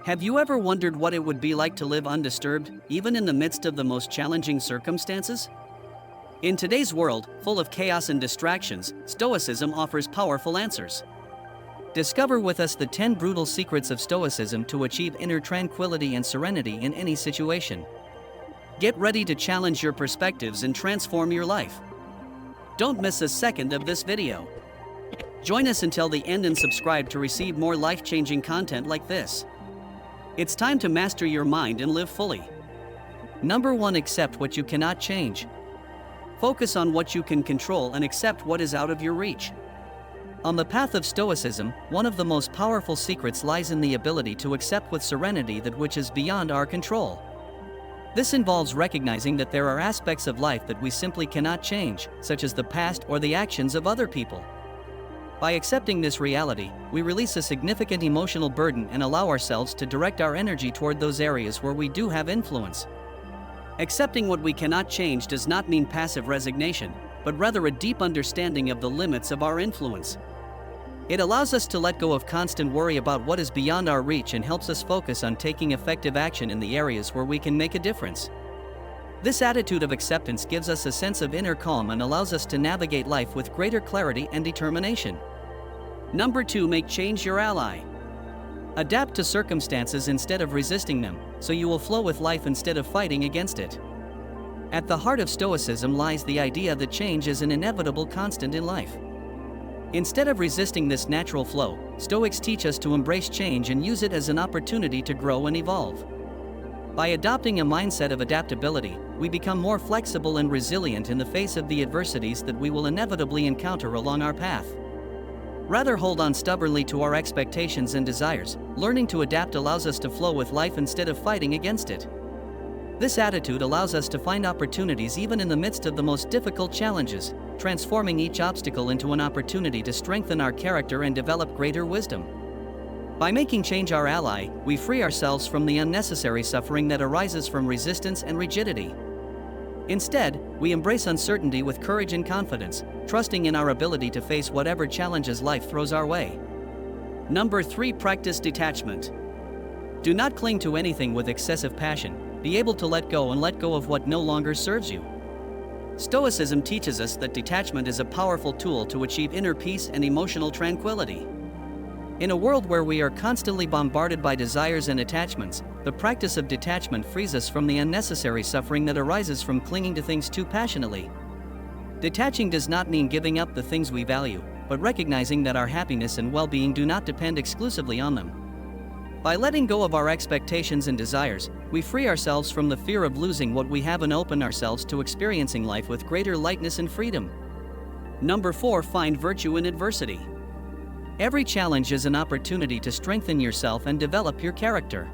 Have you ever wondered what it would be like to live undisturbed, even in the midst of the most challenging circumstances? In today's world, full of chaos and distractions, Stoicism offers powerful answers. Discover with us the 10 brutal secrets of Stoicism to achieve inner tranquility and serenity in any situation. Get ready to challenge your perspectives and transform your life. Don't miss a second of this video. Join us until the end and subscribe to receive more life-changing content like this. It's time to master your mind and live fully. Number 1. Accept what you cannot change. Focus on what you can control and accept what is out of your reach. On the path of Stoicism, one of the most powerful secrets lies in the ability to accept with serenity that which is beyond our control. This involves recognizing that there are aspects of life that we simply cannot change, such as the past or the actions of other people. By accepting this reality, we release a significant emotional burden and allow ourselves to direct our energy toward those areas where we do have influence. Accepting what we cannot change does not mean passive resignation, but rather a deep understanding of the limits of our influence. It allows us to let go of constant worry about what is beyond our reach and helps us focus on taking effective action in the areas where we can make a difference. This attitude of acceptance gives us a sense of inner calm and allows us to navigate life with greater clarity and determination. Number 2. Make change your ally. Adapt to circumstances instead of resisting them, so you will flow with life instead of fighting against it. At the heart of Stoicism lies the idea that change is an inevitable constant in life. Instead of resisting this natural flow, Stoics teach us to embrace change and use it as an opportunity to grow and evolve. By adopting a mindset of adaptability, we become more flexible and resilient in the face of the adversities that we will inevitably encounter along our path. Rather hold on stubbornly to our expectations and desires. Learning to adapt allows us to flow with life instead of fighting against it. This attitude allows us to find opportunities even in the midst of the most difficult challenges, transforming each obstacle into an opportunity to strengthen our character and develop greater wisdom. By making change our ally, we free ourselves from the unnecessary suffering that arises from resistance and rigidity. Instead, we embrace uncertainty with courage and confidence, trusting in our ability to face whatever challenges life throws our way. Number 3. Practice detachment. Do not cling to anything with excessive passion. Be able to let go of what no longer serves you. Stoicism teaches us that detachment is a powerful tool to achieve inner peace and emotional tranquility. In a world where we are constantly bombarded by desires and attachments, the practice of detachment frees us from the unnecessary suffering that arises from clinging to things too passionately. Detaching does not mean giving up the things we value, but recognizing that our happiness and well-being do not depend exclusively on them. By letting go of our expectations and desires, we free ourselves from the fear of losing what we have and open ourselves to experiencing life with greater lightness and freedom. Number 4. Find virtue in adversity. Every challenge is an opportunity to strengthen yourself and develop your character.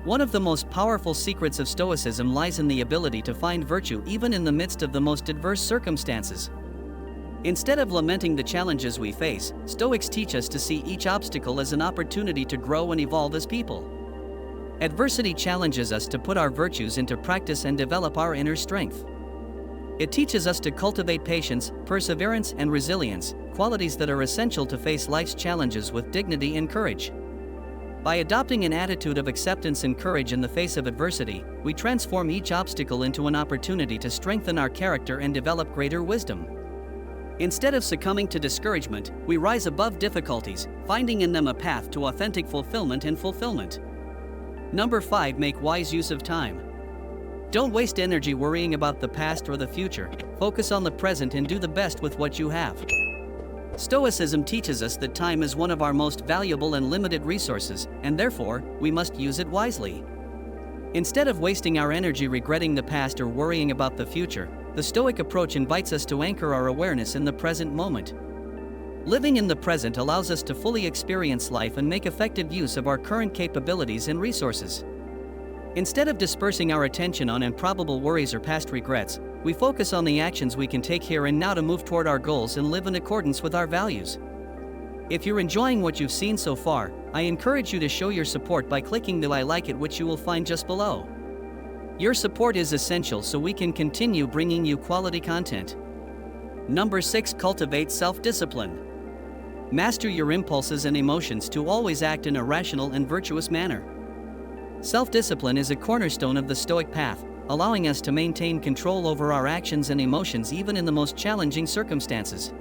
One of the most powerful secrets of Stoicism lies in the ability to find virtue even in the midst of the most adverse circumstances. Instead of lamenting the challenges we face, Stoics teach us to see each obstacle as an opportunity to grow and evolve as people. Adversity challenges us to put our virtues into practice and develop our inner strength. It teaches us to cultivate patience, perseverance, and resilience, qualities that are essential to face life's challenges with dignity and courage. By adopting an attitude of acceptance and courage in the face of adversity, we transform each obstacle into an opportunity to strengthen our character and develop greater wisdom. Instead of succumbing to discouragement, we rise above difficulties, finding in them a path to authentic fulfillment and fulfillment. Number 5. Make wise use of time. Don't waste energy worrying about the past or the future. Focus on the present and do the best with what you have. Stoicism teaches us that time is one of our most valuable and limited resources, and therefore, we must use it wisely. Instead of wasting our energy regretting the past or worrying about the future, the Stoic approach invites us to anchor our awareness in the present moment. Living in the present allows us to fully experience life and make effective use of our current capabilities and resources. Instead of dispersing our attention on improbable worries or past regrets, we focus on the actions we can take here and now to move toward our goals and live in accordance with our values. If you're enjoying what you've seen so far, I encourage you to show your support by clicking the I like it, which you will find just below. Your support is essential so we can continue bringing you quality content. Number 6. Cultivate self-discipline. Master your impulses and emotions to always act in a rational and virtuous manner. Self-discipline is a cornerstone of the Stoic path, allowing us to maintain control over our actions and emotions even in the most challenging circumstances.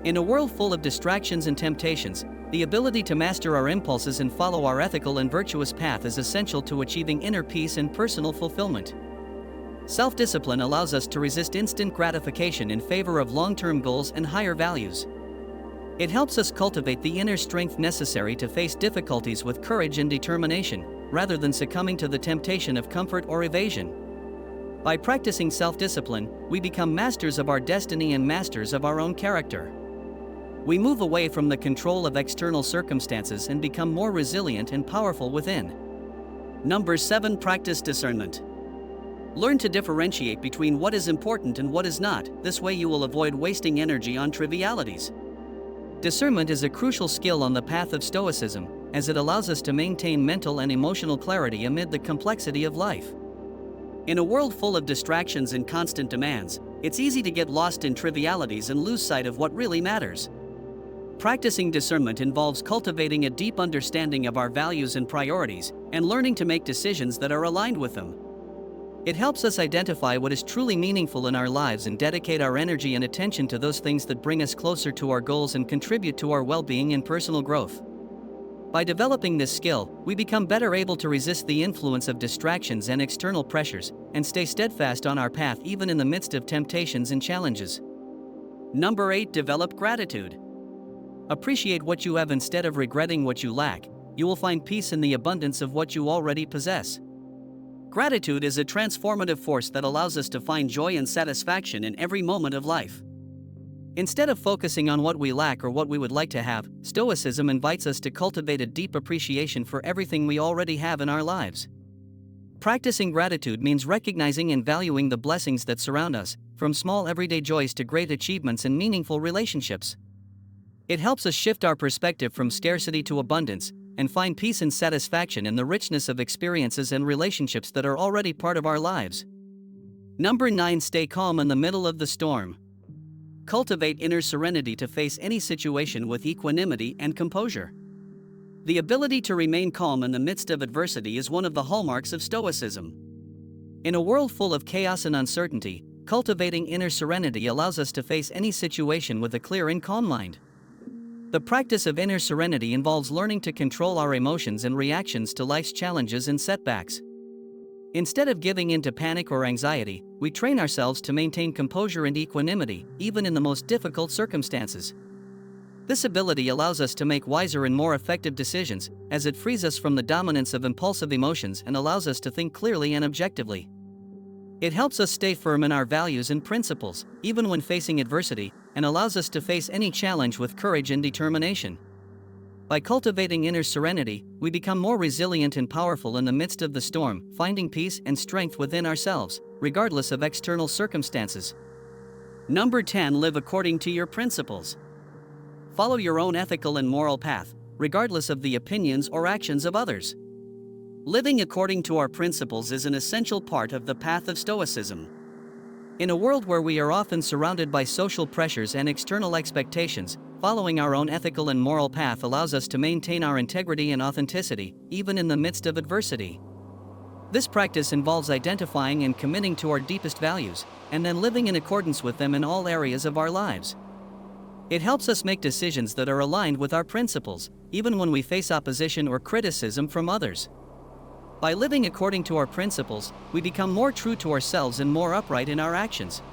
In a world full of distractions and temptations, the ability to master our impulses and follow our ethical and virtuous path is essential to achieving inner peace and personal fulfillment. Self-discipline allows us to resist instant gratification in favor of long-term goals and higher values. It helps us cultivate the inner strength necessary to face difficulties with courage and determination, rather than succumbing to the temptation of comfort or evasion. By practicing self-discipline, we become masters of our destiny and masters of our own character. We move away from the control of external circumstances and become more resilient and powerful within. Number 7. Practice discernment. Learn to differentiate between what is important and what is not. This way you will avoid wasting energy on trivialities. Discernment is a crucial skill on the path of Stoicism, as it allows us to maintain mental and emotional clarity amid the complexity of life. In a world full of distractions and constant demands, it's easy to get lost in trivialities and lose sight of what really matters. Practicing discernment involves cultivating a deep understanding of our values and priorities, and learning to make decisions that are aligned with them. It helps us identify what is truly meaningful in our lives and dedicate our energy and attention to those things that bring us closer to our goals and contribute to our well-being and personal growth. By developing this skill, we become better able to resist the influence of distractions and external pressures, and stay steadfast on our path even in the midst of temptations and challenges. Number 8. Develop gratitude. Appreciate what you have instead of regretting what you lack. You will find peace in the abundance of what you already possess. Gratitude is a transformative force that allows us to find joy and satisfaction in every moment of life. Instead of focusing on what we lack or what we would like to have, Stoicism invites us to cultivate a deep appreciation for everything we already have in our lives. Practicing gratitude means recognizing and valuing the blessings that surround us, from small everyday joys to great achievements and meaningful relationships. It helps us shift our perspective from scarcity to abundance, and find peace and satisfaction in the richness of experiences and relationships that are already part of our lives. Number 9. Stay calm in the middle of the storm. Cultivate inner serenity to face any situation with equanimity and composure. The ability to remain calm in the midst of adversity is one of the hallmarks of Stoicism. In a world full of chaos and uncertainty, cultivating inner serenity allows us to face any situation with a clear and calm mind. The practice of inner serenity involves learning to control our emotions and reactions to life's challenges and setbacks. Instead of giving in to panic or anxiety, we train ourselves to maintain composure and equanimity, even in the most difficult circumstances. This ability allows us to make wiser and more effective decisions, as it frees us from the dominance of impulsive emotions and allows us to think clearly and objectively. It helps us stay firm in our values and principles, even when facing adversity, and allows us to face any challenge with courage and determination. By cultivating inner serenity, we become more resilient and powerful in the midst of the storm, finding peace and strength within ourselves, regardless of external circumstances. Number 10. Live according to your principles. Follow your own ethical and moral path, regardless of the opinions or actions of others. Living according to our principles is an essential part of the path of Stoicism. In a world where we are often surrounded by social pressures and external expectations, following our own ethical and moral path allows us to maintain our integrity and authenticity, even in the midst of adversity. This practice involves identifying and committing to our deepest values, and then living in accordance with them in all areas of our lives. It helps us make decisions that are aligned with our principles, even when we face opposition or criticism from others. By living according to our principles, we become more true to ourselves and more upright in our actions.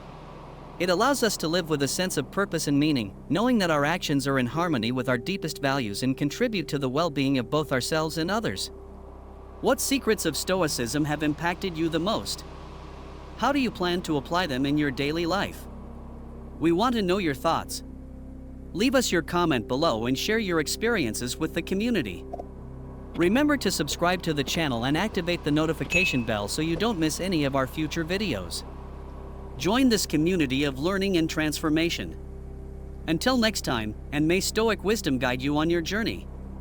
It allows us to live with a sense of purpose and meaning, knowing that our actions are in harmony with our deepest values and contribute to the well-being of both ourselves and others. What secrets of Stoicism have impacted you the most? How do you plan to apply them in your daily life? We want to know your thoughts. Leave us your comment below and share your experiences with the community. Remember to subscribe to the channel and activate the notification bell so you don't miss any of our future videos. Join this community of learning and transformation. Until next time, and may Stoic wisdom guide you on your journey.